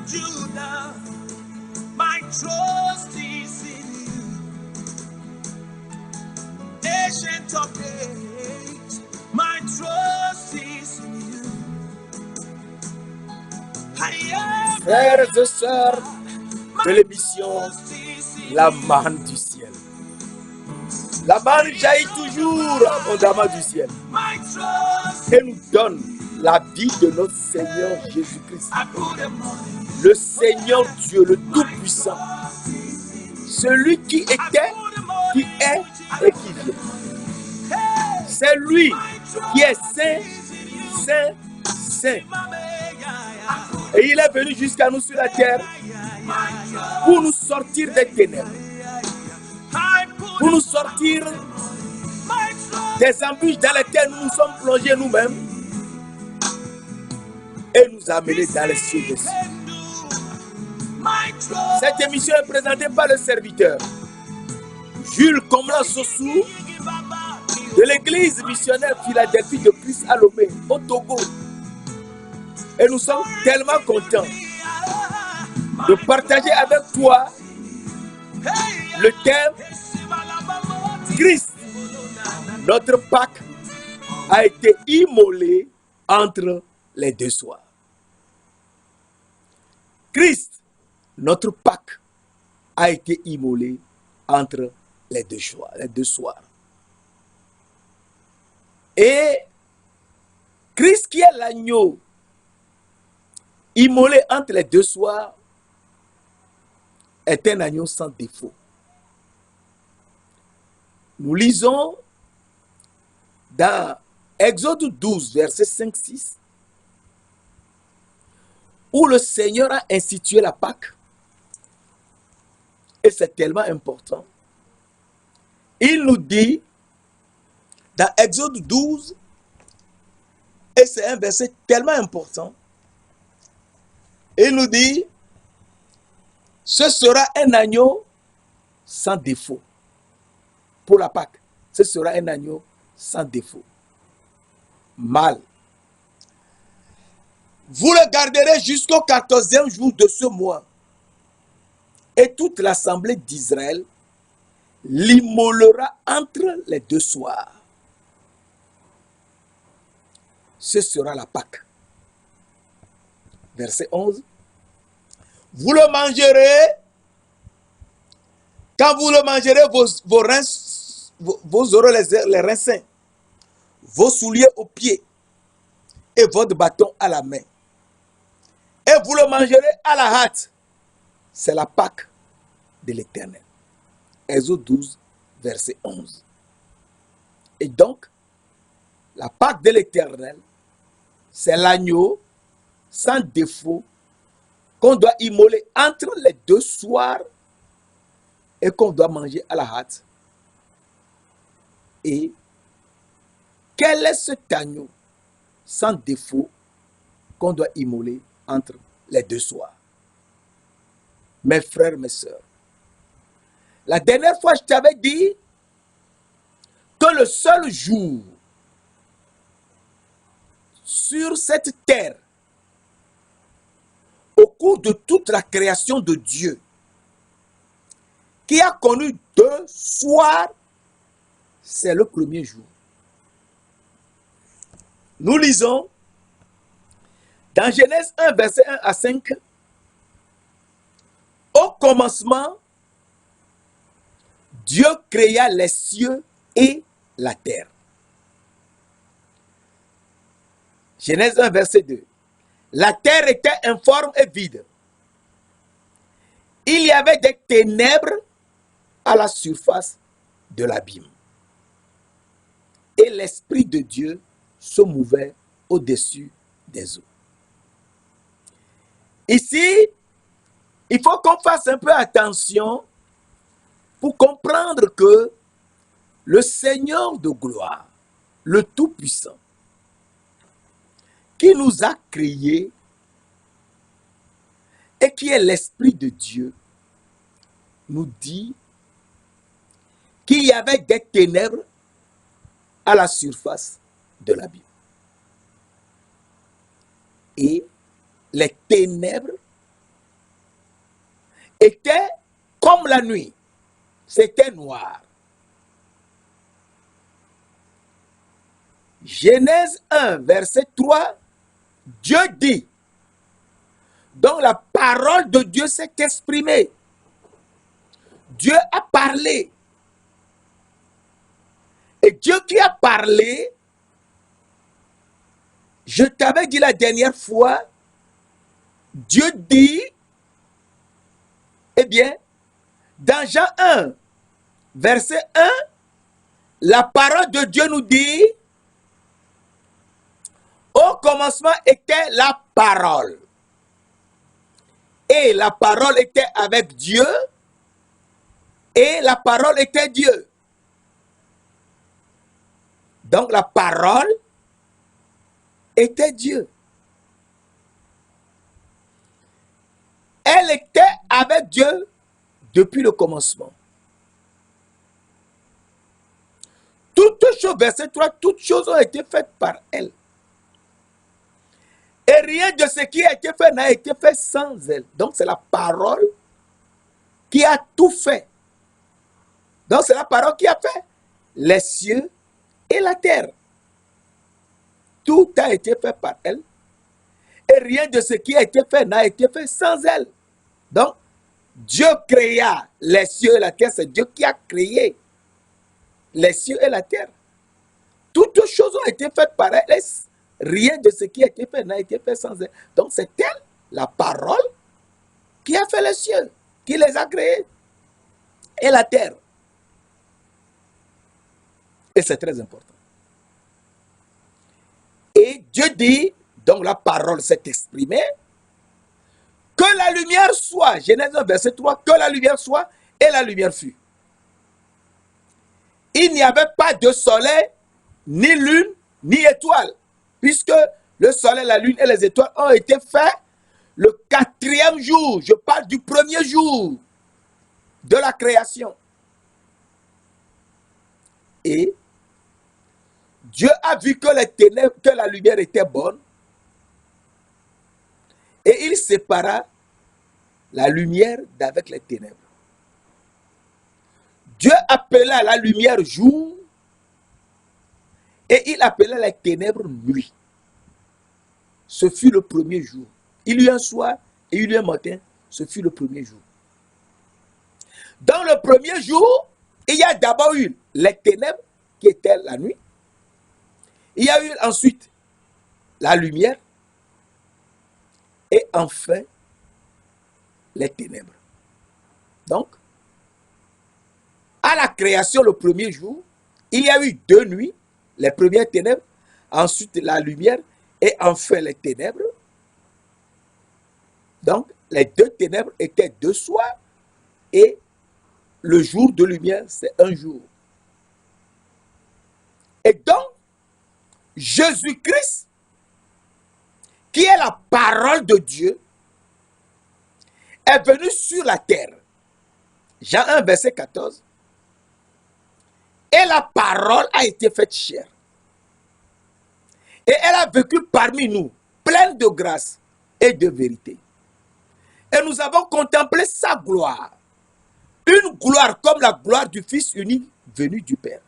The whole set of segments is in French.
Judah, my trust is in you. Ancient of days, my trust is in you. Frères et sœurs de l'émission La manne du ciel. La manne jaillit toujours abondamment du ciel et nous donne la vie de notre Seigneur Jésus-Christ. Le Seigneur Dieu, le Tout-Puissant, celui qui était, qui est et qui vient. C'est lui qui est saint, saint, saint. Et il est venu jusqu'à nous sur la terre pour nous sortir des ténèbres, pour nous sortir des embûches dans lesquelles nous nous sommes plongés nous-mêmes et nous amener dans les cieux des cieux. Cette émission est présentée par le serviteur Jules Komla Sossou de l'église missionnaire Philadelphie de Christ à Lomé, au Togo. Et nous sommes tellement contents de partager avec toi le thème Christ. Notre Pâque a été immolé entre les deux soirs. Christ, notre Pâque, a été immolé entre les deux soirs. Et Christ qui est l'agneau immolé entre les deux soirs est un agneau sans défaut. Nous lisons dans Exode 12, verset 5-6, où le Seigneur a institué la Pâque. Et c'est tellement important. Il nous dit, dans Exode 12, et c'est un verset tellement important, il nous dit, ce sera un agneau sans défaut. Pour la Pâque, ce sera un agneau sans défaut. Mâle. Vous le garderez jusqu'au 14e jour de ce mois. Et toute l'assemblée d'Israël l'immolera entre les deux soirs. Ce sera la Pâque. Verset 11. Vous le mangerez. Quand vous le mangerez, vos reins, vous aurez les reins sains, vos souliers aux pieds et votre bâton à la main. Et vous le mangerez à la hâte. C'est la Pâque de l'Éternel. Exode 12, verset 11. Et donc, la Pâque de l'Éternel, c'est l'agneau sans défaut qu'on doit immoler entre les deux soirs et qu'on doit manger à la hâte. Et quel est cet agneau sans défaut qu'on doit immoler entre les deux soirs? Mes frères, mes sœurs, la dernière fois, je t'avais dit que le seul jour sur cette terre, au cours de toute la création de Dieu, qui a connu deux soirs, c'est le premier jour. Nous lisons dans Genèse 1, verset 1 à 5, au commencement, Dieu créa les cieux et la terre. Genèse 1, verset 2. La terre était informe et vide. Il y avait des ténèbres à la surface de l'abîme. Et l'Esprit de Dieu se mouvait au-dessus des eaux. Ici, il faut qu'on fasse un peu attention pour comprendre que le Seigneur de gloire, le Tout-Puissant, qui nous a créés et qui est l'Esprit de Dieu, nous dit qu'il y avait des ténèbres à la surface de l'abîme. Et les ténèbres était comme la nuit. C'était noir. Genèse 1, verset 3, Dieu dit, donc la parole de Dieu s'est exprimée. Dieu a parlé. Et Dieu qui a parlé, je t'avais dit la dernière fois, Dieu dit, eh bien, dans Jean 1, verset 1, la parole de Dieu nous dit, au commencement était la parole. Et la parole était avec Dieu, et la parole était Dieu. Donc la parole était Dieu. Elle était avec Dieu depuis le commencement. Toutes choses, verset 3, toutes choses ont été faites par elle. Et rien de ce qui a été fait n'a été fait sans elle. Donc c'est la parole qui a tout fait. Donc c'est la parole qui a fait les cieux et la terre. Tout a été fait par elle. Et rien de ce qui a été fait n'a été fait sans elle. Donc, Dieu créa les cieux et la terre. C'est Dieu qui a créé les cieux et la terre. Toutes choses ont été faites par elle. Et rien de ce qui a été fait n'a été fait sans elle. Donc, c'est elle, la parole, qui a fait les cieux, qui les a créés, et la terre. Et c'est très important. Et Dieu dit, donc la parole s'est exprimée, que la lumière soit, Genèse 1, verset 3, que la lumière soit, et la lumière fut. Il n'y avait pas de soleil, ni lune, ni étoile, puisque le soleil, la lune et les étoiles ont été faits le 4e jour. Je parle du premier jour de la création. Et Dieu a vu que les ténèbres, que la lumière était bonne, et il sépara la lumière d'avec les ténèbres. Dieu appela la lumière jour, et il appela les ténèbres nuit. Ce fut le premier jour. Il y eut un soir et il y eut un matin. Ce fut le premier jour. Dans le premier jour, il y a d'abord eu les ténèbres qui étaient la nuit. Il y a eu ensuite la lumière. Et enfin, les ténèbres. Donc, à la création, le premier jour, il y a eu 2 nuits, les premières ténèbres, ensuite la lumière, et enfin les ténèbres. Donc, les 2 ténèbres étaient 2 soirs, et le jour de lumière, c'est un jour. Et donc, Jésus-Christ, qui est la parole de Dieu, est venu sur la terre. Jean 1, verset 14. Et la parole a été faite chair. Et elle a vécu parmi nous, pleine de grâce et de vérité. Et nous avons contemplé sa gloire. Une gloire comme la gloire du Fils unique venu du Père.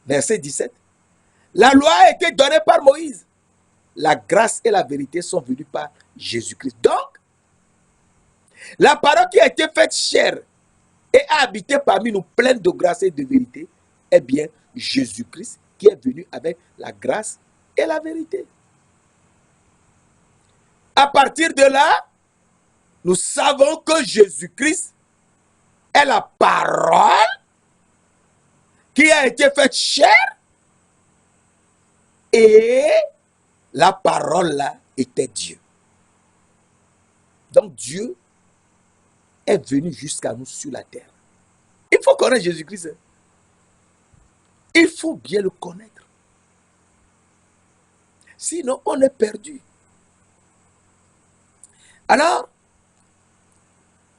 Verset 17. La loi a été donnée par Moïse. La grâce et la vérité sont venues par Jésus-Christ. Donc, la parole qui a été faite chair et a habité parmi nous pleine de grâce et de vérité, est bien Jésus-Christ qui est venu avec la grâce et la vérité. À partir de là, nous savons que Jésus-Christ est la parole qui a été faite chair et la parole là était Dieu. Donc Dieu est venu jusqu'à nous sur la terre. Il faut connaître Jésus-Christ. Il faut bien le connaître. Sinon, on est perdu. Alors,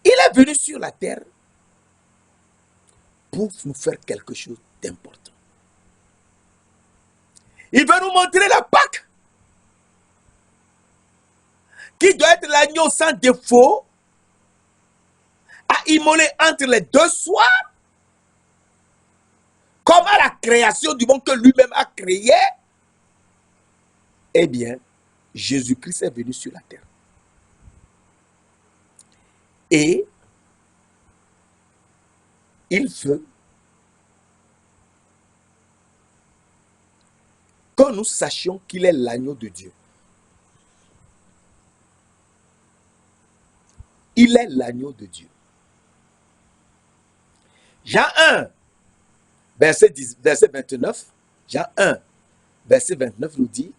il est venu sur la terre pour nous faire quelque chose d'important. Il veut nous montrer la Pâque, qui doit être l'agneau sans défaut immolé entre les deux soirs, comme à la création du monde que lui-même a créé, eh bien, Jésus-Christ est venu sur la terre. Et il veut que nous sachions qu'il est l'agneau de Dieu. Il est l'agneau de Dieu. Jean 1, verset 29, Jean 1, verset 29 nous dit,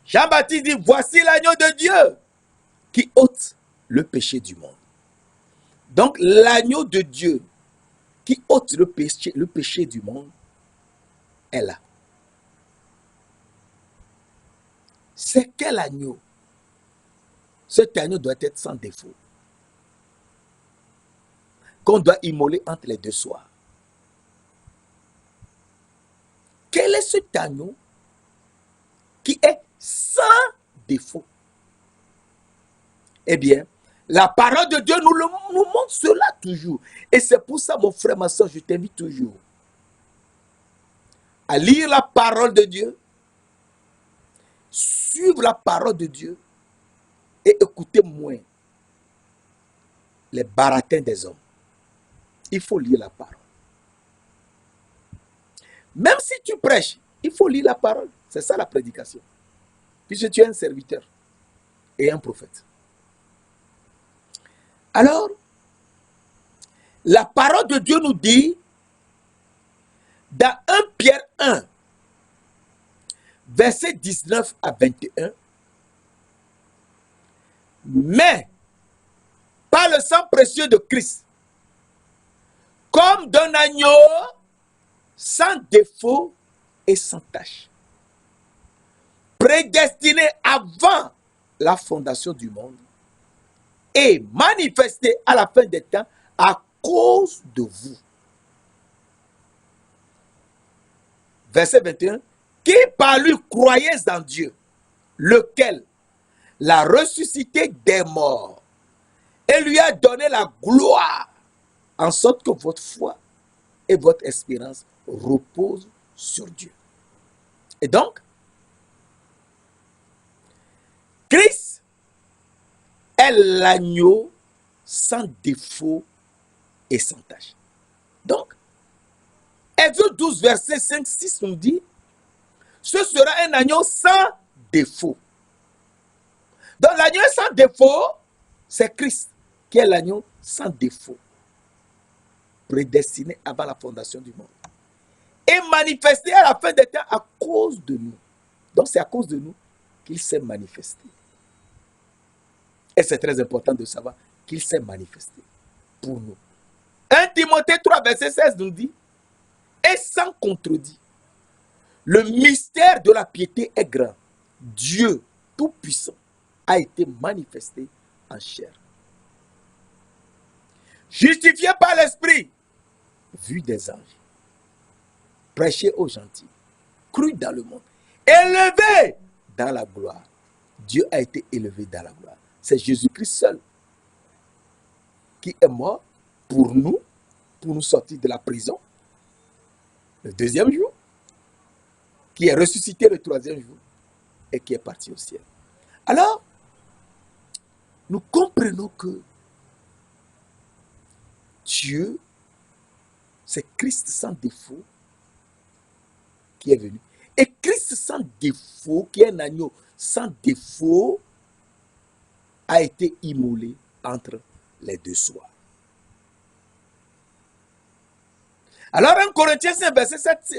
Jean-Baptiste dit, voici l'agneau de Dieu qui ôte le péché du monde. Donc l'agneau de Dieu qui ôte le péché du monde est là. C'est quel agneau? Cet agneau doit être sans défaut, qu'on doit immoler entre les deux soirs. Quel est cet agneau qui est sans défaut? Eh bien, la parole de Dieu nous montre cela toujours. Et c'est pour ça, mon frère, ma soeur, je t'invite toujours à lire la parole de Dieu, suivre la parole de Dieu et écouter moins les baratins des hommes. Il faut lire la parole. Même si tu prêches, il faut lire la parole. C'est ça la prédication. Puisque tu es un serviteur et un prophète. Alors, la parole de Dieu nous dit, dans 1 Pierre 1, verset 19 à 21, mais par le sang précieux de Christ, comme d'un agneau sans défaut et sans tache, prédestiné avant la fondation du monde et manifesté à la fin des temps à cause de vous. Verset 21, qui par lui croyez en Dieu, lequel l'a ressuscité des morts et lui a donné la gloire, en sorte que votre foi et votre espérance reposent sur Dieu. Et donc, Christ est l'agneau sans défaut et sans tache. Donc, Exode 12, verset 5-6 nous dit, ce sera un agneau sans défaut. Donc l'agneau sans défaut, c'est Christ qui est l'agneau sans défaut, prédestiné avant la fondation du monde. Et manifesté à la fin des temps à cause de nous. Donc c'est à cause de nous qu'il s'est manifesté. Et c'est très important de savoir qu'il s'est manifesté pour nous. 1 Timothée 3, verset 16 nous dit, et sans contredit, le mystère de la piété est grand. Dieu Tout-Puissant a été manifesté en chair. Justifié par l'Esprit, vu des anges, prêché aux gentils, cru dans le monde, élevé dans la gloire. Dieu a été élevé dans la gloire. C'est Jésus-Christ seul qui est mort pour nous sortir de la prison le deuxième jour, qui est ressuscité le troisième jour et qui est parti au ciel. Alors, nous comprenons que Dieu, c'est Christ sans défaut qui est venu. Et Christ sans défaut, qui est un agneau sans défaut, a été immolé entre les deux soirs. Alors 1 Corinthiens 5,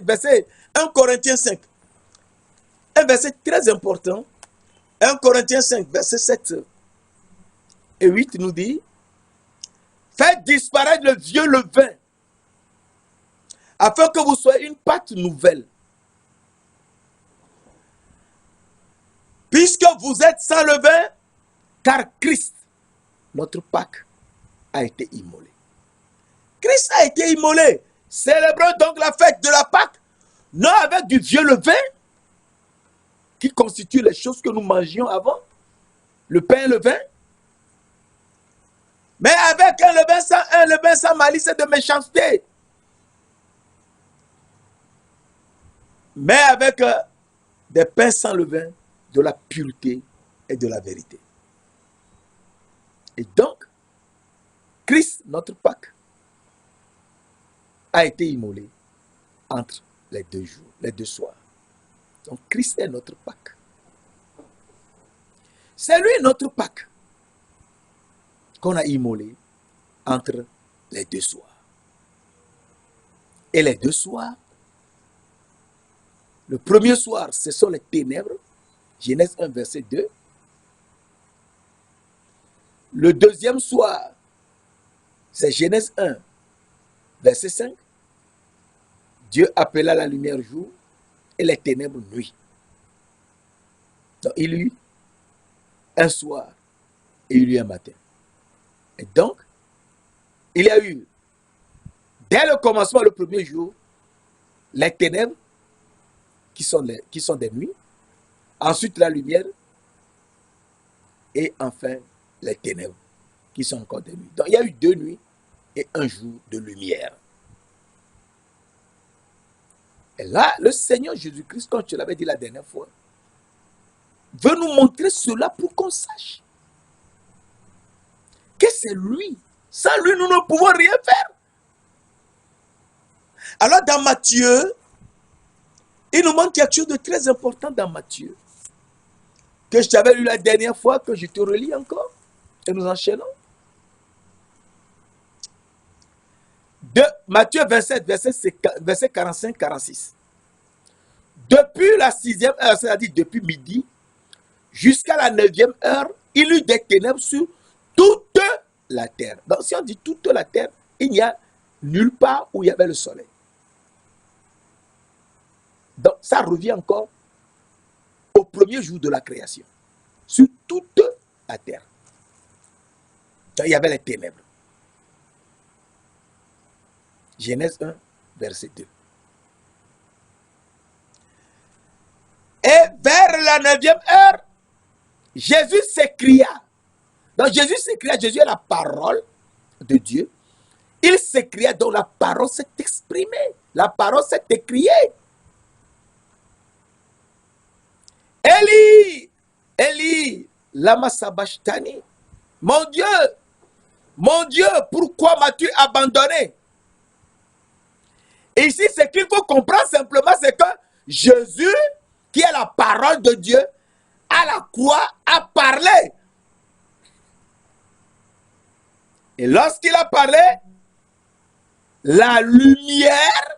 verset 1 Corinthiens 5, un verset très important, 1 Corinthiens 5, verset 7 et 8 nous dit, faites disparaître le vieux levain, afin que vous soyez une pâte nouvelle. Puisque vous êtes sans levain, car Christ, notre Pâque, a été immolé. Christ a été immolé. Célébrons donc la fête de la Pâque, non avec du vieux levain, qui constitue les choses que nous mangions avant, le pain et le vin, Mais avec un levain sans malice et de méchanceté. Mais avec des pains sans levain, de la pureté et de la vérité. Et donc, Christ, notre Pâque, a été immolé entre les 2 jours, les 2 soirs. Donc, Christ est notre Pâque. C'est lui notre Pâque qu'on a immolé entre les 2 soirs. Et les 2 soirs, le premier soir, ce sont les ténèbres, Genèse 1, verset 2. Le deuxième soir, c'est Genèse 1, verset 5. Dieu appela la lumière jour et les ténèbres nuit. Donc, il y eut un soir et il y eut un matin. Et donc, il y a eu, dès le commencement, le premier jour, les ténèbres qui sont des nuits, ensuite la lumière, et enfin les ténèbres qui sont encore des nuits. Donc, il y a eu 2 nuits et 1 jour de lumière. Et là, le Seigneur Jésus-Christ, comme je l'avais dit la dernière fois, veut nous montrer cela pour qu'on sache que c'est lui. Sans lui, nous ne pouvons rien faire. Alors, dans Matthieu, il nous montre quelque chose de très important dans Matthieu, que je t'avais lu la dernière fois, que je te relis encore, et nous enchaînons. De Matthieu 27, verset 45-46. Depuis la 6e heure, c'est-à-dire depuis midi, jusqu'à la 9e heure, il y eut des ténèbres sur toute la terre. Donc, si on dit toute la terre, il n'y a nulle part où il y avait le soleil. Donc, ça revient encore au premier jour de la création, sur toute la terre. Donc, il y avait les ténèbres. Genèse 1, verset 2. Et vers la 9e heure, Jésus s'écria. Donc Jésus s'écria, Jésus est la parole de Dieu. Il s'écria, donc la parole s'est exprimée. La parole s'est écriée. Eli, Eli, lama sabachthani. Mon Dieu, pourquoi m'as-tu abandonné? Et ici, ce qu'il faut comprendre simplement, c'est que Jésus, qui est la parole de Dieu, à la croix, a parlé. Et lorsqu'il a parlé, la lumière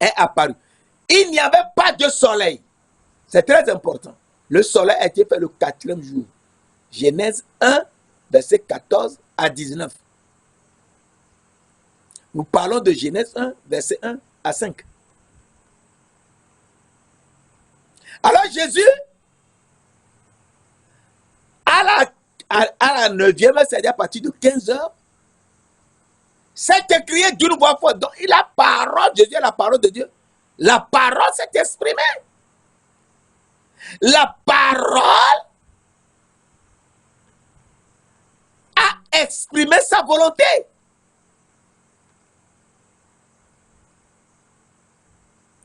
est apparue. Il n'y avait pas de soleil. C'est très important. Le soleil a été fait le 4e jour. Genèse 1, verset 14 à 19. Nous parlons de Genèse 1, verset 1 à 5. Alors Jésus, à la 9e heure, c'est-à-dire à partir de 15 heures, s'est écrié d'une voix forte. Donc, il a parole, Jésus est la parole de Dieu. La parole s'est exprimée. La parole a exprimé sa volonté.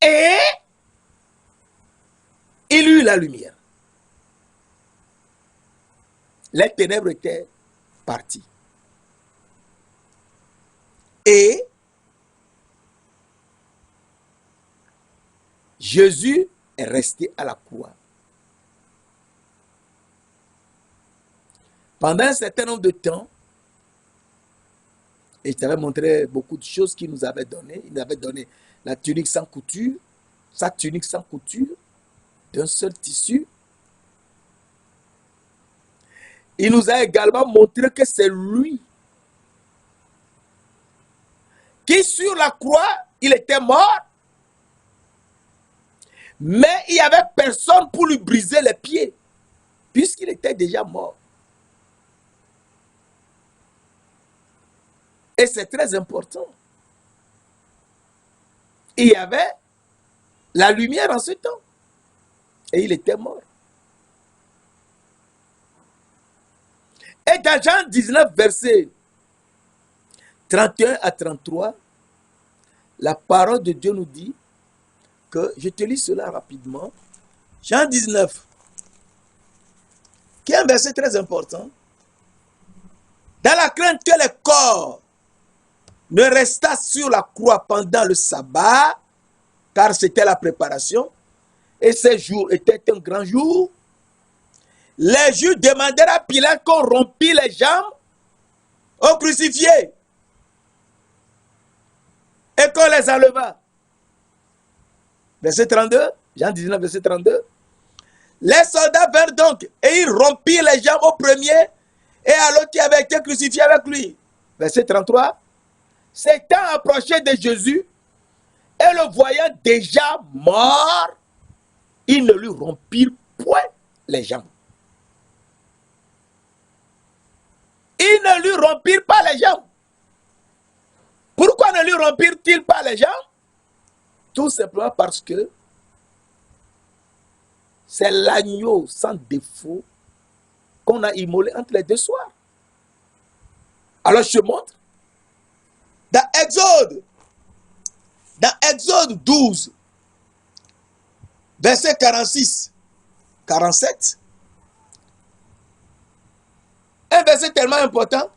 Et il eut la lumière. Les ténèbres étaient parties. Et Jésus est resté à la croix. Pendant un certain nombre de temps, et je t'avais montré beaucoup de choses qu'il nous avait donné. Il nous avait donné la tunique sans couture, sa tunique sans couture, d'un seul tissu. Il nous a également montré que c'est lui qui sur la croix, il était mort, mais il n'y avait personne pour lui briser les pieds, puisqu'il était déjà mort. Et c'est très important. Il y avait la lumière en ce temps, et il était mort. Et dans Jean 19, verset 31 à 33, la parole de Dieu nous dit que, je te lis cela rapidement, Jean 19, qui est un verset très important, dans la crainte que le corps ne resta sur la croix pendant le sabbat, car c'était la préparation, et ce jour était un grand jour, les Juifs demandèrent à Pilate qu'on rompît les jambes au crucifié et qu'on les enleva. Verset 32, Jean 19, verset 32. Les soldats vinrent donc et ils rompirent les jambes au premier et à l'autre qui avait été crucifié avec lui. Verset 33. S'étant approché de Jésus et le voyant déjà mort, ils ne lui rompirent point les jambes. Ils ne lui rompirent pas les jambes. Pourquoi ne lui rompirent-ils pas les jambes? Tout simplement parce que c'est l'agneau sans défaut qu'on a immolé entre les deux soirs. Alors je te montre. Dans Exode 12, verset 46, 47, un verset tellement important.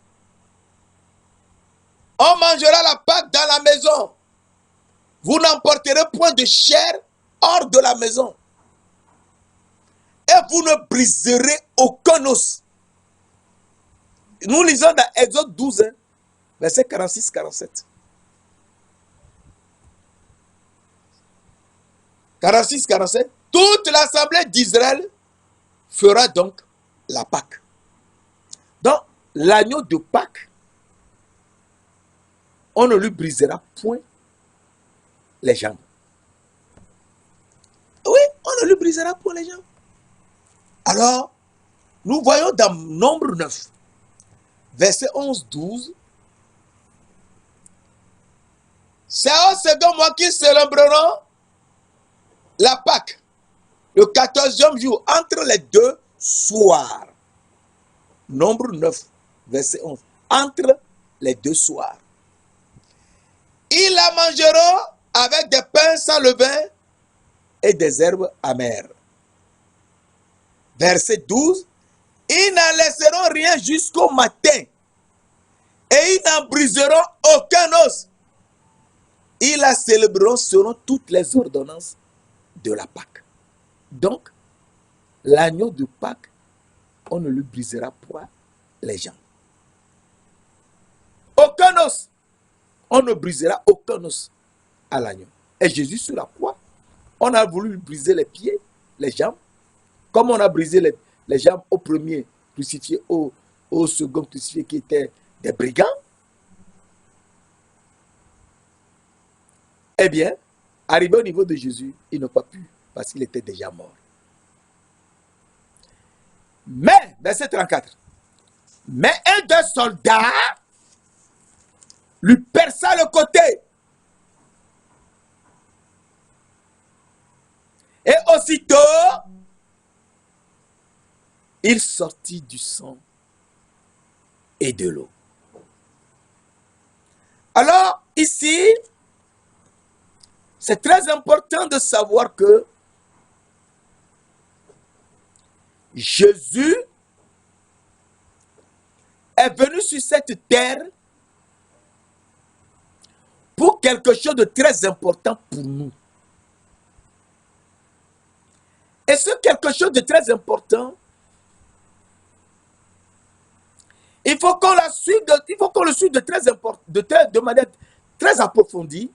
On mangera la Pâque dans la maison. Vous n'emporterez point de chair hors de la maison. Et vous ne briserez aucun os. Nous lisons dans Exode 12, verset 46-47. 46-47. Toute l'assemblée d'Israël fera donc la Pâque. Donc, l'agneau de Pâque, on ne lui brisera point les jambes. Oui, on ne lui brisera point les jambes. Alors, nous voyons dans Nombre 9, verset 11-12, c'est au second mois qu'ils célébreront la Pâque, le 14e jour, entre les deux soirs. Nombre 9, verset 11. Entre les deux soirs. Ils la mangeront avec des pains sans levain et des herbes amères. Verset 12. Ils n'en laisseront rien jusqu'au matin. Et ils n'en briseront aucun os. Ils la célébreront selon toutes les ordonnances de la Pâque. Donc, l'agneau de Pâque, on ne lui brisera point les jambes. Aucun os. On ne brisera aucun os à l'agneau. Et Jésus sur la croix, on a voulu lui briser les pieds, les jambes, comme on a brisé les jambes au premier crucifié, au second crucifié qui étaient des brigands. Eh bien, arrivé au niveau de Jésus, il n'a pas pu, parce qu'il était déjà mort. Mais, verset 34, mais un des soldats lui perça le côté. Et aussitôt, il sortit du sang et de l'eau. Alors, ici, c'est très important de savoir que Jésus est venu sur cette terre pour quelque chose de très important pour nous. Et ce quelque chose de très important, il faut qu'on le suive de manière très approfondie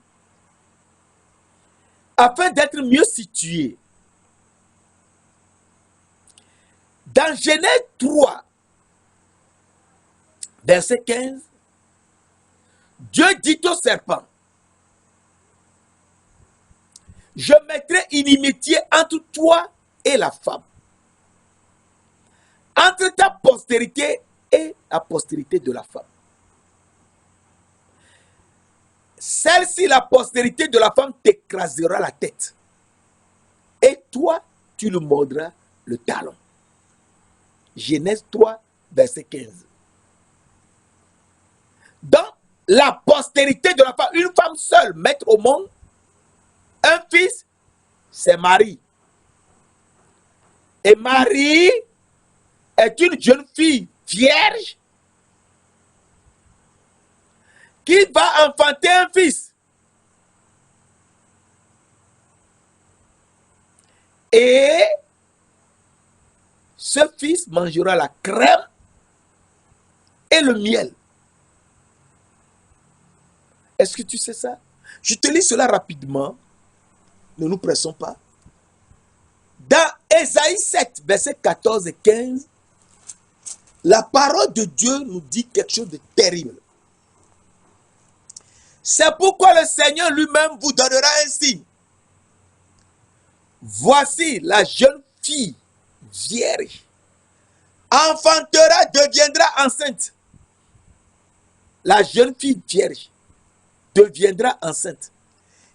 afin d'être mieux situé. Dans Genèse 3, verset 15, Dieu dit au serpent, je mettrai inimitié entre toi et la femme, entre ta postérité et la postérité de la femme. Celle-ci, la postérité de la femme, t'écrasera la tête. Et toi, tu lui mordras le talon. Genèse 3, verset 15. Dans la postérité de la femme, une femme seule mettre au monde un fils, c'est Marie. Et Marie est une jeune fille vierge qui va enfanter un fils. Et ce fils mangera la crème et le miel. Est-ce que tu sais ça? Je te lis cela rapidement. Ne nous pressons pas. Dans Ésaïe 7, versets 14 et 15, la parole de Dieu nous dit quelque chose de terrible. C'est pourquoi le Seigneur lui-même vous donnera un signe. Voici la jeune fille vierge enfantera, deviendra enceinte. La jeune fille vierge deviendra enceinte.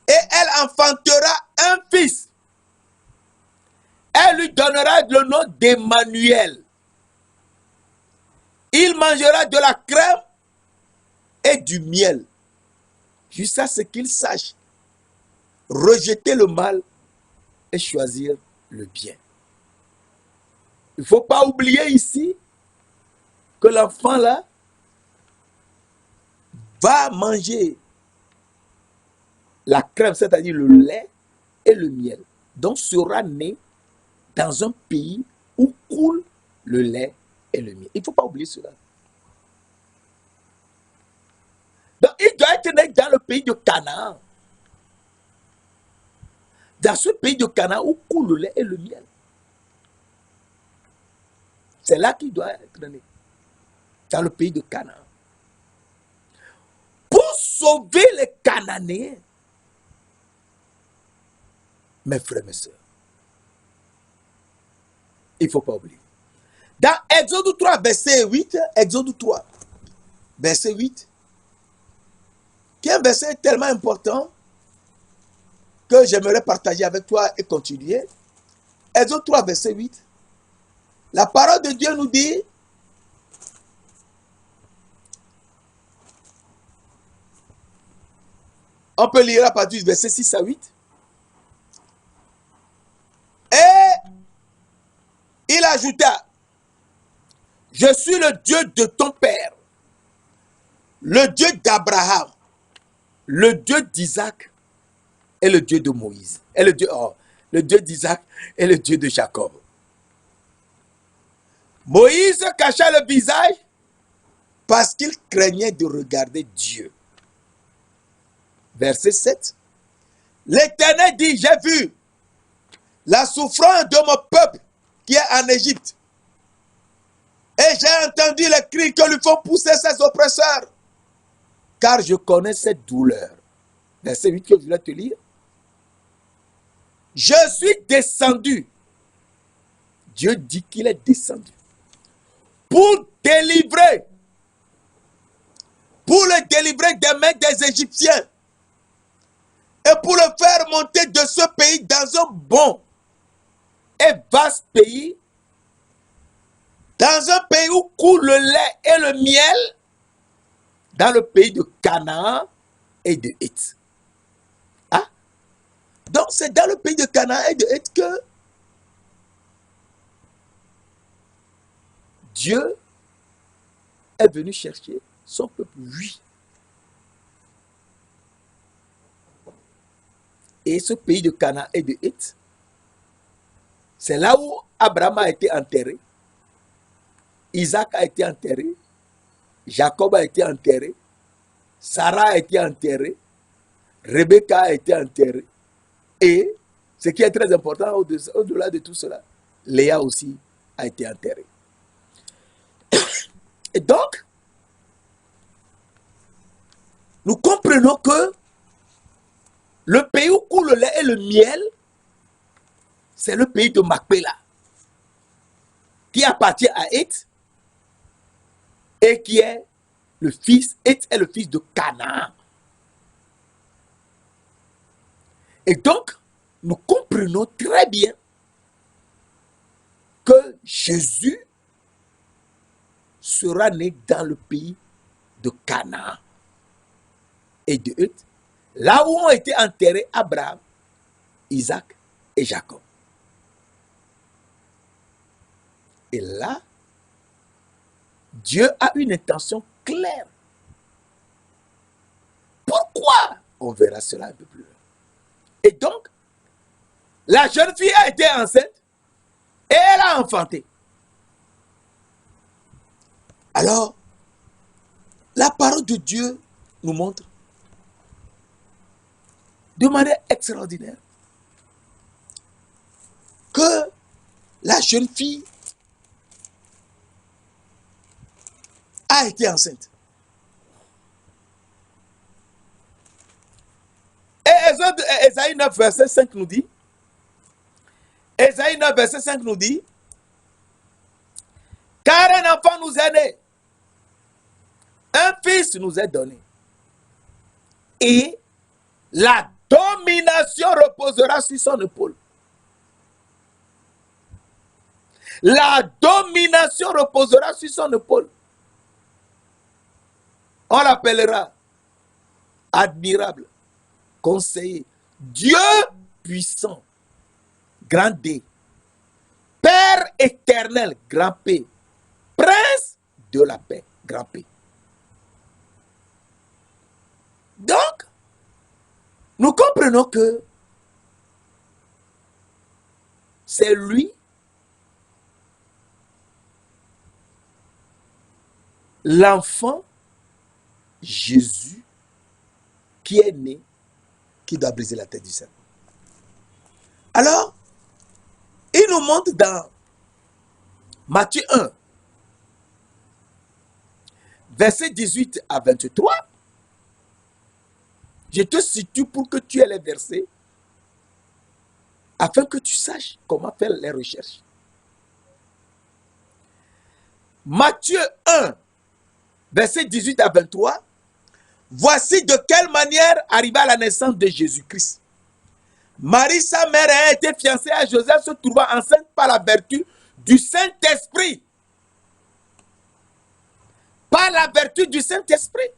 Et elle enfantera un fils. Elle lui donnera le nom d'Emmanuel. Il mangera de la crème et du miel, jusqu'à ce qu'il sache rejeter le mal et choisir le bien. Il ne faut pas oublier ici que l'enfant là va manger la crème, c'est-à-dire le lait et le miel. Donc sera né dans un pays où coule le lait et le miel. Il ne faut pas oublier cela. Donc il doit être né dans le pays de Canaan. Dans ce pays de Canaan où coule le lait et le miel. C'est là qu'il doit être né. Dans le pays de Canaan. Pour sauver les Cananéens, mes frères et mes sœurs, il ne faut pas oublier. Dans Exode 3, verset 8, Exode 3, verset 8, qui est un verset tellement important que j'aimerais partager avec toi et continuer. Exode 3, verset 8, la parole de Dieu nous dit, on peut lire à partir du verset 6 à 8. Et il ajouta, je suis le Dieu de ton père, le Dieu d'Abraham, le Dieu d'Isaac et le Dieu de Moïse. Et le Dieu d'Isaac et le Dieu de Jacob. Moïse cacha le visage parce qu'il craignait de regarder Dieu. Verset 7. L'Éternel dit, j'ai vu la souffrance de mon peuple qui est en Égypte. Et j'ai entendu les cris que lui font pousser ses oppresseurs. Car je connais cette douleur. Verset 8 que je voulais te lire. Je suis descendu. Dieu dit qu'il est descendu. Pour délivrer. Pour le délivrer des mains des Égyptiens. Et pour le faire monter de ce pays dans un bon et vaste pays, dans un pays où coule le lait et le miel, dans le pays de Canaan et de Héth. Ah? Donc c'est dans le pays de Canaan et de Héth que Dieu est venu chercher son peuple, oui. Et ce pays de Canaan et de Héth, c'est là où Abraham a été enterré, Isaac a été enterré, Jacob a été enterré, Sarah a été enterrée, Rebecca a été enterrée, et ce qui est très important au-delà de tout cela, Léa aussi a été enterrée. Et donc, nous comprenons que le pays où coule le lait et le miel, c'est le pays de Macpéla, qui appartient à Héth, et qui est le fils, Héth est le fils de Canaan. Et donc, nous comprenons très bien que Jésus sera né dans le pays de Canaan et de Heth, là où ont été enterrés Abraham, Isaac et Jacob. Et là, Dieu a une intention claire. Pourquoi? On verra cela un peu plus loin. Et donc, la jeune fille a été enceinte et elle a enfanté. Alors, la parole de Dieu nous montre de manière extraordinaire que la jeune fille a été enceinte. Et Ésaïe 9, verset 5 nous dit, Ésaïe 9, verset 5 nous dit, car un enfant nous est né, un fils nous est donné, et la domination reposera sur son épaule. La domination reposera sur son épaule. On l'appellera admirable, conseiller, Dieu puissant, grand D, Père éternel, grand P, Prince de la paix, grand P. Donc, nous comprenons que c'est lui l'enfant Jésus qui est né, qui doit briser la tête du serpent. Alors, il nous montre dans Matthieu 1, verset 18 à 23. Je te situe pour que tu aies les versets, afin que tu saches comment faire les recherches. Matthieu 1, verset 18 à 23. Voici de quelle manière arriva la naissance de Jésus-Christ. Marie, sa mère, a été fiancée à Joseph, se trouvant enceinte par la vertu du Saint-Esprit. Par la vertu du Saint-Esprit.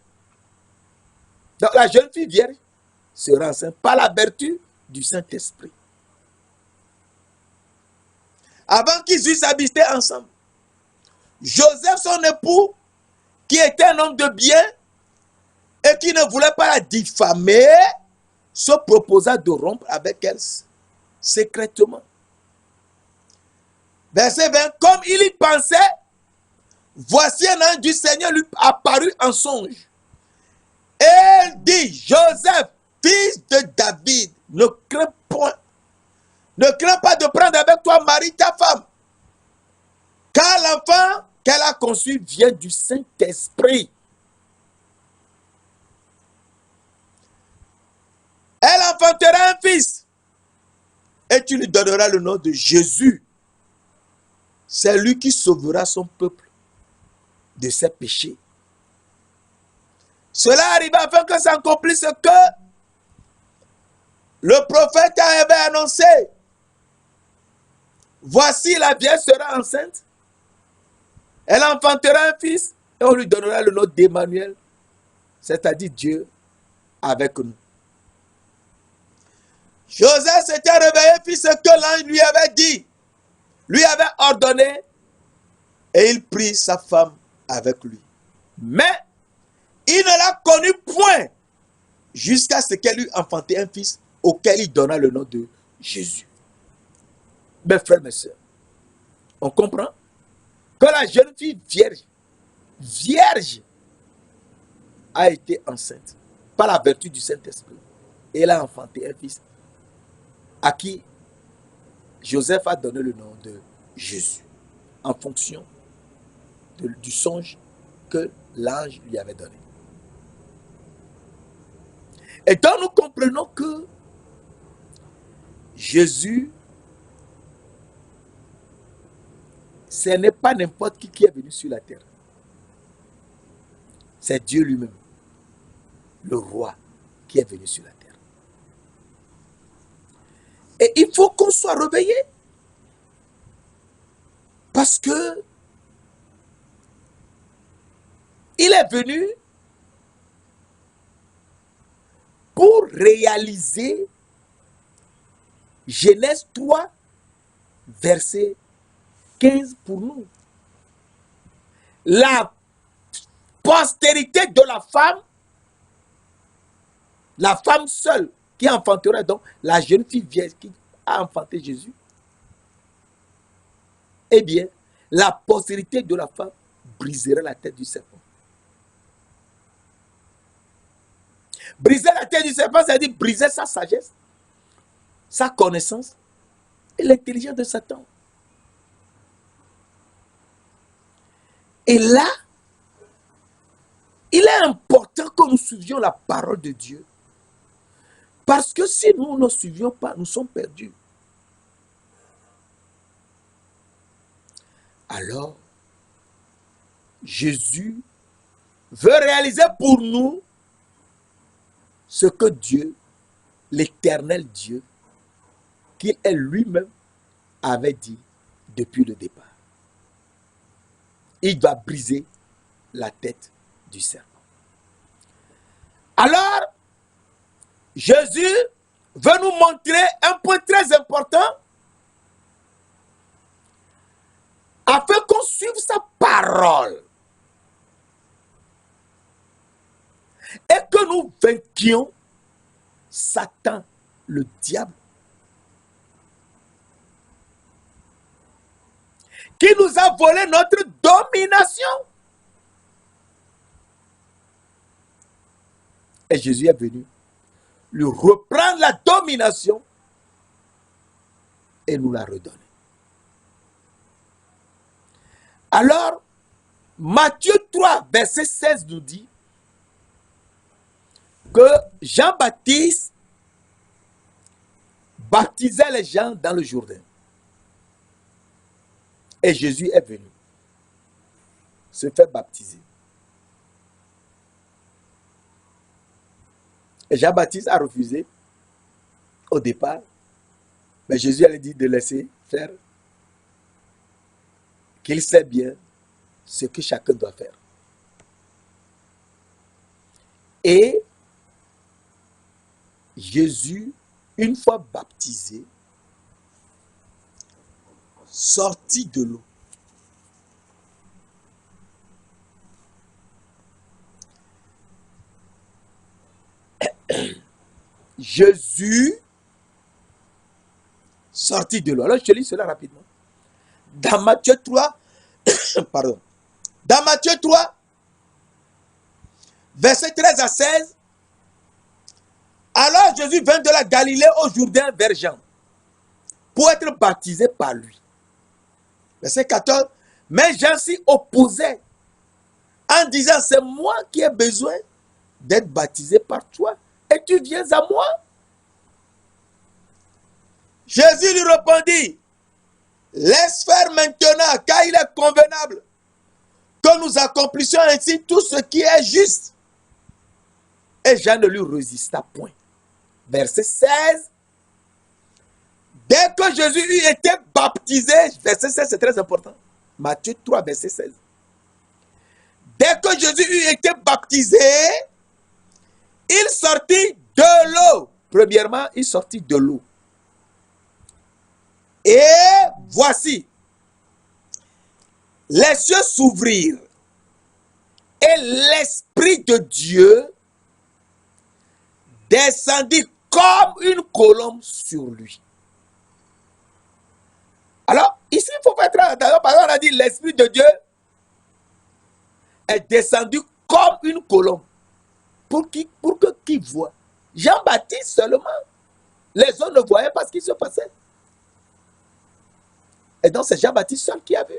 Donc la jeune fille vierge sera enceinte par la vertu du Saint-Esprit. Avant qu'ils eussent habité ensemble, Joseph, son époux, qui était un homme de bien et qui ne voulait pas la diffamer, se proposa de rompre avec elle secrètement. Verset 20, comme il y pensait, voici un ange du Seigneur lui apparut en songe. Et elle dit, Joseph, fils de David, ne crains point. Ne crains pas de prendre avec toi Marie, ta femme. Car l'enfant qu'elle a conçu vient du Saint-Esprit. Elle enfantera un fils. Et tu lui donneras le nom de Jésus. C'est lui qui sauvera son peuple de ses péchés. Cela arriva afin que s'accomplisse ce que le prophète avait annoncé. Voici, la vierge sera enceinte. Elle enfantera un fils et on lui donnera le nom d'Emmanuel, c'est-à-dire Dieu avec nous. Joseph s'était réveillé, fit ce que l'ange lui avait dit, lui avait ordonné, et il prit sa femme avec lui. Mais il ne l'a connue point jusqu'à ce qu'elle eût enfanté un fils auquel il donna le nom de Jésus. Mes frères, mes sœurs, on comprend que la jeune fille vierge, a été enceinte par la vertu du Saint-Esprit. Et elle a enfanté un fils à qui Joseph a donné le nom de Jésus, en fonction du songe que l'ange lui avait donné. Et donc nous comprenons que Jésus, ce n'est pas n'importe qui est venu sur la terre. C'est Dieu lui-même, le roi, qui est venu sur la terre. Et il faut qu'on soit réveillé. Parce que il est venu pour réaliser Genèse 3, verset 15 pour nous. La postérité de la femme seule qui enfantera donc la jeune fille vierge qui a enfanté Jésus, eh bien, la postérité de la femme brisera la tête du serpent. Briser la tête du serpent, c'est-à-dire briser sa sagesse, sa connaissance et l'intelligence de Satan. Et là, il est important que nous suivions la parole de Dieu. Parce que si nous ne suivions pas, nous sommes perdus. Alors, Jésus veut réaliser pour nous ce que Dieu, l'éternel Dieu, qu'il est lui-même, avait dit depuis le départ. Il doit briser la tête du serpent. Alors, Jésus veut nous montrer un point très important afin qu'on suive sa parole et que nous vainquions Satan, le diable, qui nous a volé notre domination. Et Jésus est venu lui reprendre la domination et nous la redonner. Alors, Matthieu 3, verset 16 nous dit que Jean-Baptiste baptisait les gens dans le Jourdain. Et Jésus est venu se faire baptiser. Et Jean-Baptiste a refusé au départ. Mais Jésus a dit de laisser faire, qu'il sait bien ce que chacun doit faire. Et Jésus, une fois baptisé, sortit de l'eau. Jésus sortit de l'eau. Alors je te lis cela rapidement. Dans Matthieu 3, pardon. Dans Matthieu 3, verset 13 à 16, alors Jésus vint de la Galilée au Jourdain vers Jean pour être baptisé par lui. Verset 14, mais Jean s'y opposait en disant, c'est moi qui ai besoin d'être baptisé par toi et tu viens à moi. Jésus lui répondit, laisse faire maintenant, car il est convenable que nous accomplissions ainsi tout ce qui est juste. Et Jean ne lui résista point. Verset 16. Dès que Jésus eut été baptisé, verset 16 c'est très important. Matthieu 3, verset 16. Dès que Jésus eut été baptisé, il sortit de l'eau. Premièrement, il sortit de l'eau. Et voici, les cieux s'ouvrirent et l'Esprit de Dieu descendit comme une colombe sur lui. Alors, ici, il faut faire très attention, parce qu'on a dit l'Esprit de Dieu est descendu comme une colombe. Pour que qui voit? Jean-Baptiste seulement. Les autres ne voyaient pas ce qui se passait. Et donc, c'est Jean-Baptiste seul qui a vu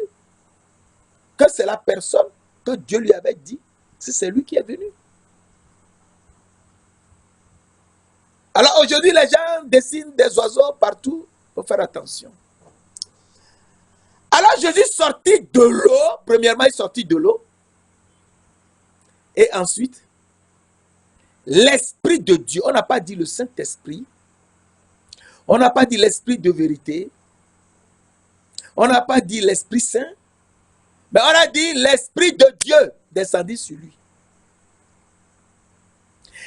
que c'est la personne que Dieu lui avait dit, c'est lui qui est venu. Alors aujourd'hui, les gens dessinent des oiseaux partout. Il faut faire attention. Alors Jésus sortit de l'eau. Premièrement, il sortit de l'eau. Et ensuite, l'Esprit de Dieu. On n'a pas dit le Saint-Esprit. On n'a pas dit l'Esprit de vérité. On n'a pas dit l'Esprit Saint. Mais on a dit l'Esprit de Dieu. descendit sur lui.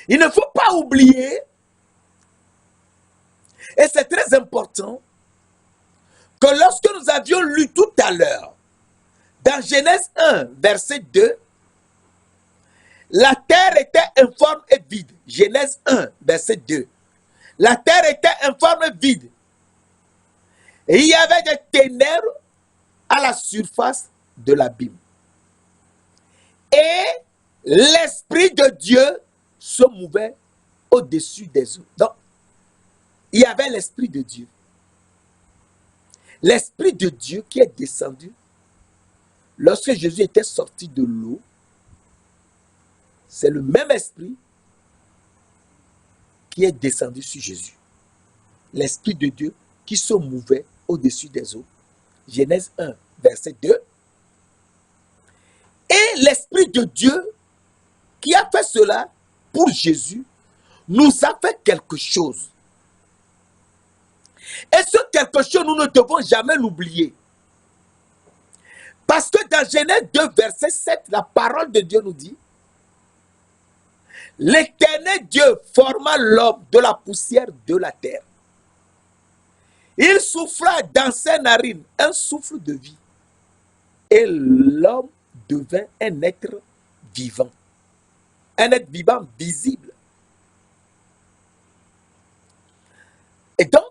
Il ne faut pas oublier, et c'est très important, que lorsque nous avions lu tout à l'heure, dans Genèse 1, verset 2, la terre était informe et vide. Genèse 1, verset 2. La terre était informe et vide. Et il y avait des ténèbres à la surface de l'abîme. Et l'Esprit de Dieu se mouvait au-dessus des eaux. Donc, il y avait l'Esprit de Dieu. L'Esprit de Dieu qui est descendu lorsque Jésus était sorti de l'eau. C'est le même Esprit qui est descendu sur Jésus. L'Esprit de Dieu qui se mouvait au-dessus des eaux. Genèse 1, verset 2. Et l'Esprit de Dieu qui a fait cela pour Jésus nous a fait quelque chose. Et ce quelque chose, nous ne devons jamais l'oublier. Parce que dans Genèse 2, verset 7, la parole de Dieu nous dit: l'Éternel Dieu forma l'homme de la poussière de la terre. Il souffla dans ses narines un souffle de vie. Et l'homme devint un être vivant. Un être vivant visible. Et donc,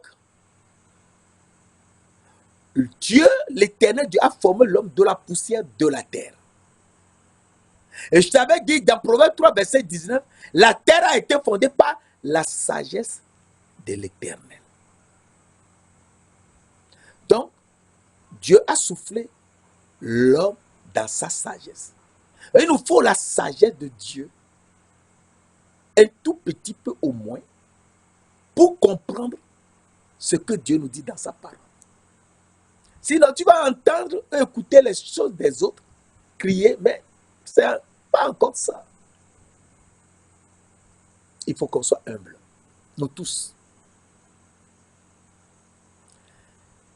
Dieu, l'Éternel Dieu, a formé l'homme de la poussière de la terre. Et je t'avais dit dans Proverbe 3, verset 19, la terre a été fondée par la sagesse de l'Éternel. Donc, Dieu a soufflé l'homme dans sa sagesse. Et il nous faut la sagesse de Dieu, un tout petit peu au moins, pour comprendre ce que Dieu nous dit dans sa parole. Sinon, tu vas entendre, écouter les choses des autres, crier, mais c'est pas encore ça. Il faut qu'on soit humble, nous tous.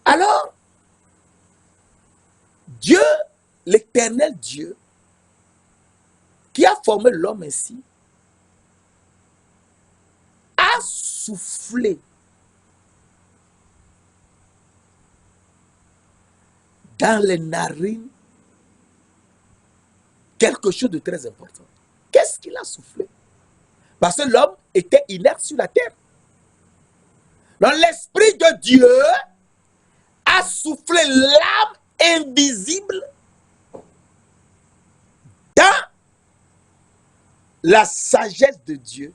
Alors, Dieu, l'Éternel Dieu, qui a formé l'homme ainsi, a soufflé dans les narines quelque chose de très important. Qu'est-ce qu'il a soufflé? Parce que l'homme était inerte sur la terre. Donc l'Esprit de Dieu a soufflé l'âme invisible dans la sagesse de Dieu.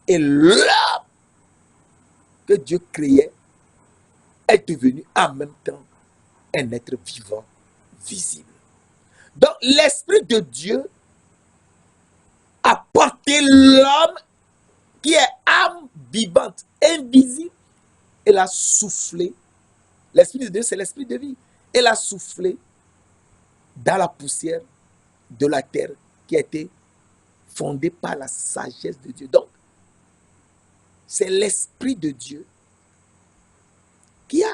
Et l'homme que Dieu créait est devenu en même temps un être vivant, visible. Donc l'Esprit de Dieu a porté l'homme qui est âme vivante, invisible, et l'a soufflé. L'Esprit de Dieu, c'est l'Esprit de vie. Et l'a soufflé dans la poussière de la terre qui a été fondée par la sagesse de Dieu. Donc, c'est l'Esprit de Dieu qui a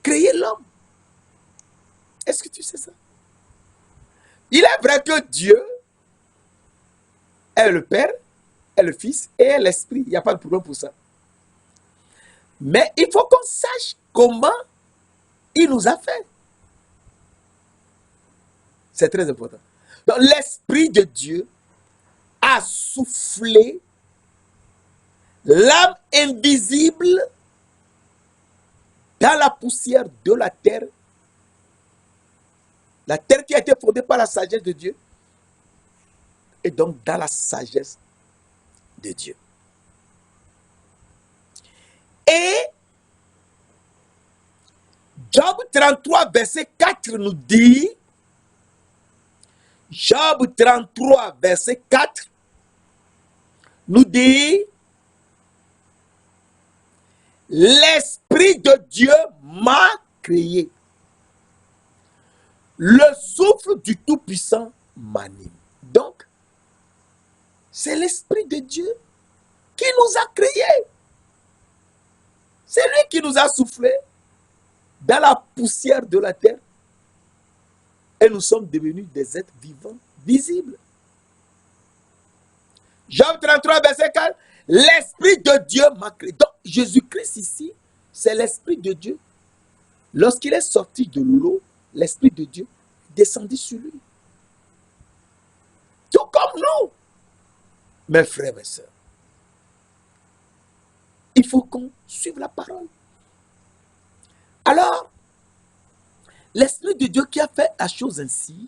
créé l'homme. Est-ce que tu sais ça? Il est vrai que Dieu est le Père, est le Fils et est l'Esprit. Il n'y a pas de problème pour ça. Mais il faut qu'on sache comment il nous a fait. C'est très important. Donc l'Esprit de Dieu a soufflé l'âme invisible dans la poussière de la terre qui a été fondée par la sagesse de Dieu, et donc dans la sagesse de Dieu. Et Job 33, verset 4 nous dit, Job 33, verset 4 nous dit, l'Esprit de Dieu m'a créé. Le souffle du Tout-Puissant m'anime. Donc, c'est l'Esprit de Dieu qui nous a créés. C'est lui qui nous a soufflé dans la poussière de la terre Et nous sommes devenus des êtres vivants, visibles. Job 33, verset 4. L'Esprit de Dieu m'a créé. Donc, Jésus-Christ ici, c'est l'Esprit de Dieu. Lorsqu'il est sorti de l'eau, l'Esprit de Dieu descendit sur lui. Tout comme nous, mes frères et sœurs. Il faut qu'on suive la parole. Alors, l'Esprit de Dieu qui a fait la chose ainsi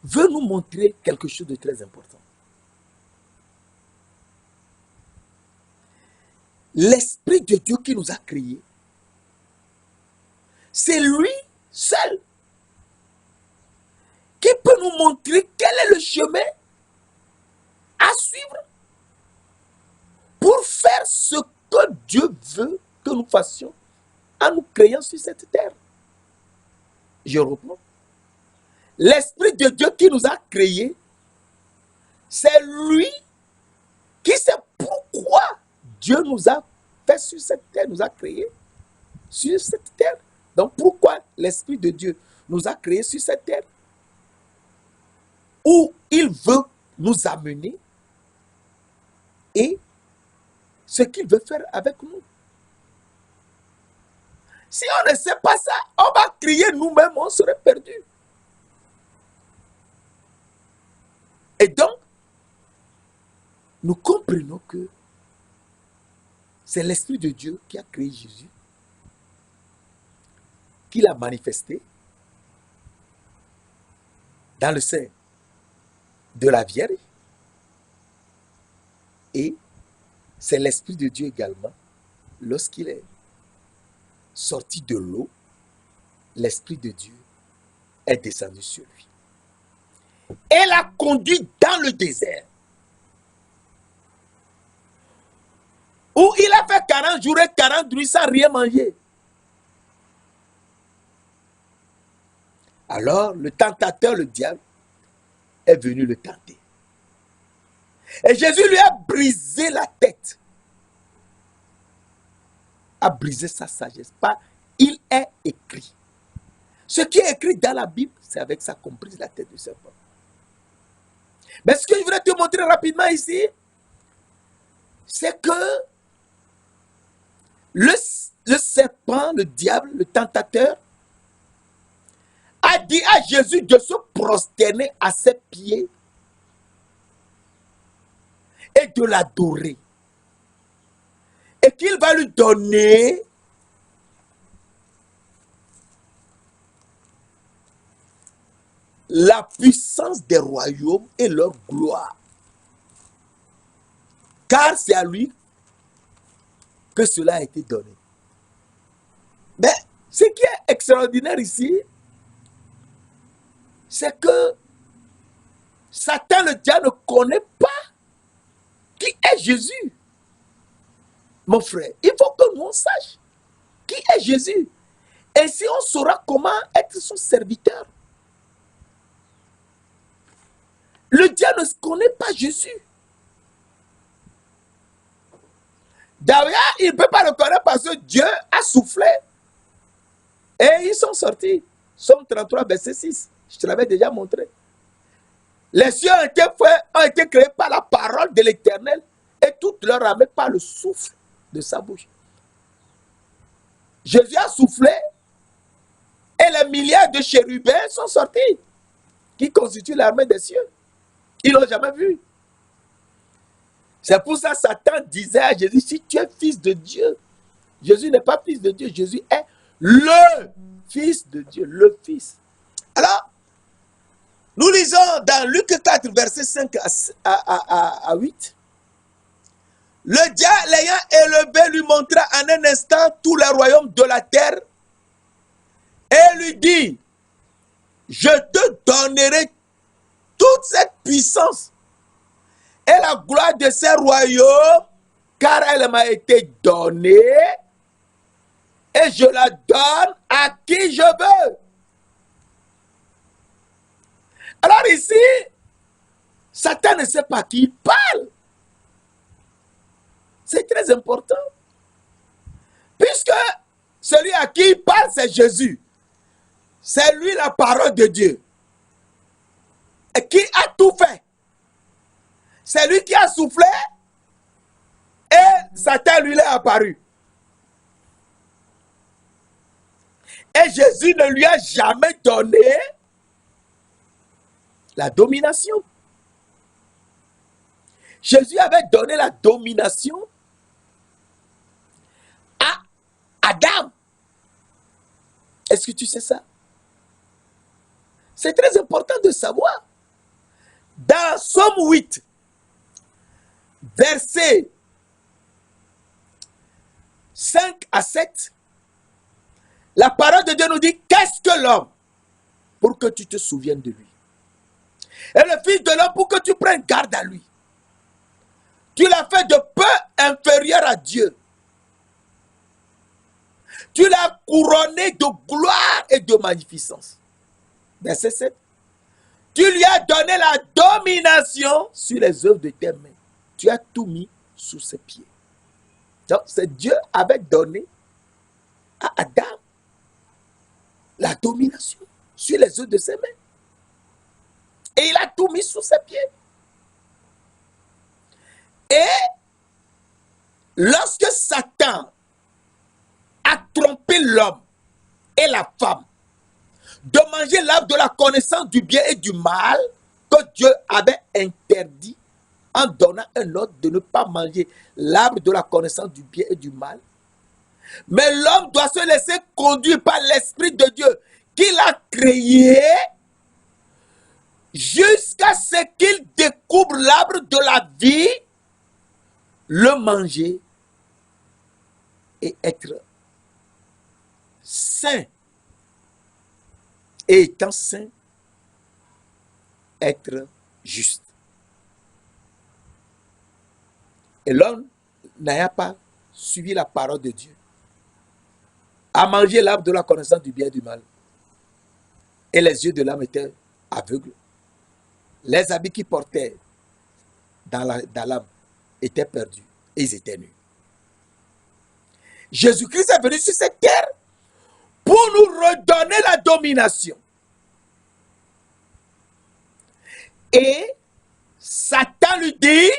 veut nous montrer quelque chose de très important. L'Esprit de Dieu qui nous a créés, c'est lui seul qui peut nous montrer quel est le chemin à suivre pour faire ce que Dieu veut que nous fassions en nous créant sur cette terre. Je reprends. L'Esprit de Dieu qui nous a créés, c'est lui qui sait pourquoi Dieu nous a fait sur cette terre, nous a créés sur cette terre. Donc pourquoi l'Esprit de Dieu nous a créés sur cette terre? Où il veut nous amener et ce qu'il veut faire avec nous. Si on ne sait pas ça, on va crier nous-mêmes, on serait perdu. Et donc, nous comprenons que c'est l'Esprit de Dieu qui a créé Jésus, qui l'a manifesté dans le sein de la Vierge. Et c'est l'Esprit de Dieu également, lorsqu'il est sorti de l'eau, l'Esprit de Dieu est descendu sur lui. Et l'a conduit dans le désert, où il a fait 40 jours et 40 nuits sans rien manger. Alors, le tentateur, le diable, est venu le tenter. Et Jésus lui a brisé la tête. A brisé sa sagesse. Pas, il est écrit. Ce qui est écrit dans la Bible, c'est avec ça qu'on brise la tête du serpent. Mais ce que je voudrais te montrer rapidement ici, c'est que le serpent, le diable, le tentateur, a dit à Jésus de se prosterner à ses pieds et de l'adorer. Et qu'il va lui donner la puissance des royaumes et leur gloire. Car c'est à lui que cela a été donné. Mais ce qui est extraordinaire ici, c'est que Satan, le diable, ne connaît pas qui est Jésus. Mon frère, il faut que nous sachions qui est Jésus. Et si on saura comment être son serviteur. Le diable ne connaît pas Jésus. D'ailleurs, il ne peut pas le connaître parce que Dieu a soufflé. Et ils sont sortis. Somme 33, verset 6. Je te l'avais déjà montré. Les cieux ont été créés par la parole de l'Éternel et toute leur armée par le souffle de sa bouche. Jésus a soufflé et les milliards de chérubins sont sortis qui constituent l'armée des cieux. Ils ne l'ont jamais vu. C'est pour ça que Satan disait à Jésus, si tu es fils de Dieu, Jésus n'est pas fils de Dieu, Jésus est le fils de Dieu, le fils. Alors, nous lisons dans Luc 4, verset 5 à 8. Le diable l'ayant élevé lui montra en un instant tout le royaume de la terre et lui dit, je te donnerai toute cette puissance et la gloire de ces royaumes, car elle m'a été donnée et je la donne à qui je veux. Alors ici, Satan ne sait pas qui il parle. C'est très important. Puisque celui à qui il parle, c'est Jésus. C'est lui la parole de Dieu. Et qui a tout fait. C'est lui qui a soufflé et Satan lui est apparu. Et Jésus ne lui a jamais donné la domination. Jésus avait donné la domination à Adam. Est-ce que tu sais ça? C'est très important de savoir. Dans Somme 8, versets 5 à 7, la parole de Dieu nous dit, qu'est-ce que l'homme pour que tu te souviennes de lui? Et le Fils de l'homme pour que tu prennes garde à lui. Tu l'as fait de peu inférieur à Dieu. Tu l'as couronné de gloire et de magnificence. Verset 7. Tu lui as donné la domination sur les œuvres de tes mains. Tu as tout mis sous ses pieds. Donc, c'est Dieu avait donné à Adam la domination sur les œuvres de ses mains. Et il a tout mis sous ses pieds. Et lorsque Satan a trompé l'homme et la femme de manger l'arbre de la connaissance du bien et du mal que Dieu avait interdit en donnant un ordre de ne pas manger l'arbre de la connaissance du bien et du mal. Mais l'homme doit se laisser conduire par l'Esprit de Dieu qu'il a créé jusqu'à ce qu'il découvre l'arbre de la vie, le manger et être saint. Et étant saint, être juste. Et l'homme n'a pas suivi la parole de Dieu, a mangé l'arbre de la connaissance du bien et du mal. Et les yeux de l'homme étaient aveugles. Les habits qu'il portait dans l'âme étaient perdus et ils étaient nus. Jésus-Christ est venu sur cette terre pour nous redonner la domination. Et Satan lui dit,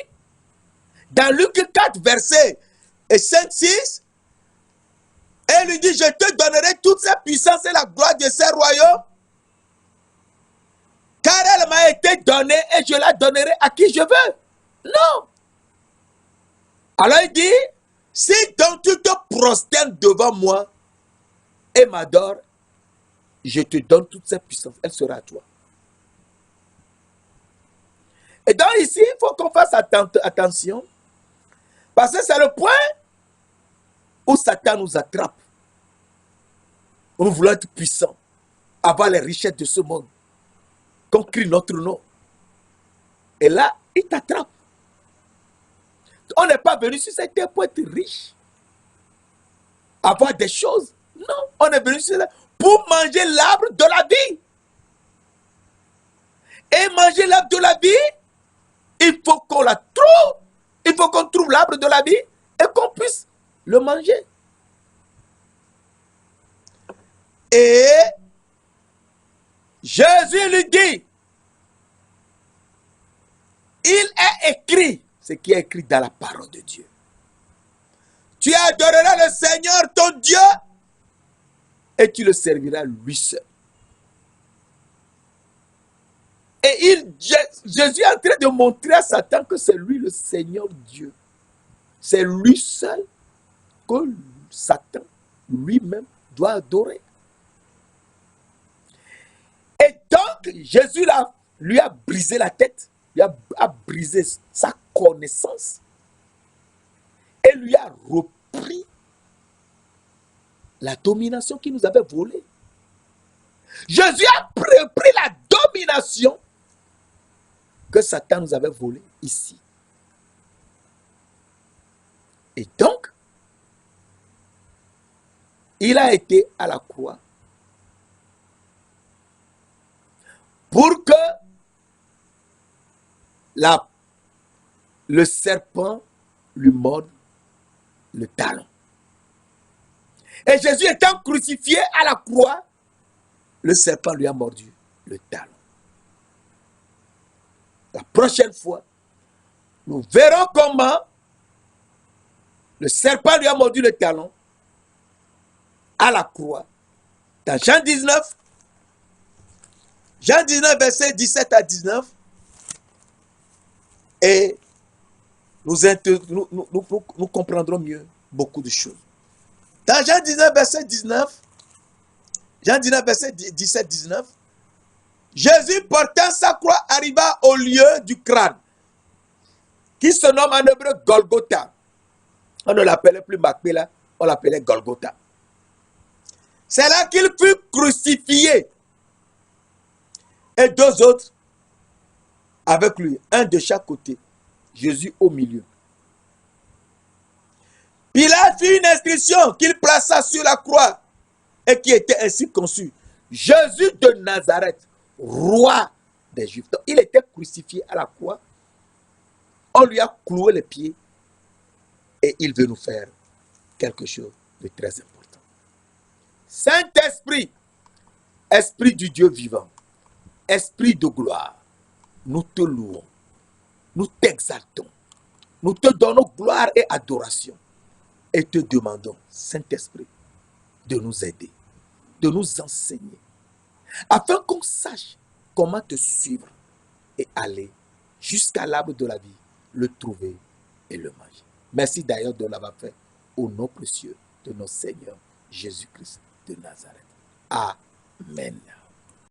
dans Luc 4, verset 5-6, et lui dit, je te donnerai toute sa puissance et la gloire de ces royaumes, car elle m'a été donnée et je la donnerai à qui je veux. Non. Alors il dit, si donc tu te prosternes devant moi et m'adores, je te donne toute cette puissance, elle sera à toi. Et donc ici, il faut qu'on fasse attention, parce que c'est le point où Satan nous attrape. Nous voulons être puissants, avoir les richesses de ce monde, qu'on crie notre nom. Et là, il t'attrape. On n'est pas venu sur cette terre pour être riche, avoir des choses. Non, on est venu sur cette terre pour manger l'arbre de la vie. Et manger l'arbre de la vie, il faut qu'on la trouve. Il faut qu'on trouve l'arbre de la vie et qu'on puisse le manger. Et Jésus lui dit, il est écrit, ce qui est écrit dans la parole de Dieu. Tu adoreras le Seigneur ton Dieu et tu le serviras lui seul. Et Jésus est en train de montrer à Satan que c'est lui le Seigneur Dieu. C'est lui seul que Satan lui-même doit adorer. Et donc, Jésus lui a brisé la tête, lui a brisé sa connaissance et lui a repris la domination qu'il nous avait volée. Jésus a repris la domination que Satan nous avait volée ici. Et donc, il a été à la croix pour que le serpent lui morde le talon. Et Jésus étant crucifié à la croix, le serpent lui a mordu le talon. La prochaine fois, nous verrons comment le serpent lui a mordu le talon à la croix. Dans Jean 19, versets 17 à 19, et nous comprendrons mieux beaucoup de choses. Dans Jean 19, verset 17-19, Jésus portant sa croix arriva au lieu du crâne, qui se nomme en hébreu Golgotha. On ne l'appelait plus Macpéla, on l'appelait Golgotha. C'est là qu'il fut crucifié. Et deux autres avec lui, un de chaque côté, Jésus au milieu. Pilate fit une inscription qu'il plaça sur la croix et qui était ainsi conçue: Jésus de Nazareth, roi des Juifs. Donc, il était crucifié à la croix. On lui a cloué les pieds et il veut nous faire quelque chose de très important. Saint-Esprit, Esprit du Dieu vivant, Esprit de gloire, nous te louons, nous t'exaltons, nous te donnons gloire et adoration et te demandons, Saint-Esprit, de nous aider, de nous enseigner, afin qu'on sache comment te suivre et aller jusqu'à l'arbre de la vie, le trouver et le manger. Merci d'ailleurs de l'avoir fait au nom précieux de notre Seigneur Jésus-Christ de Nazareth. Amen.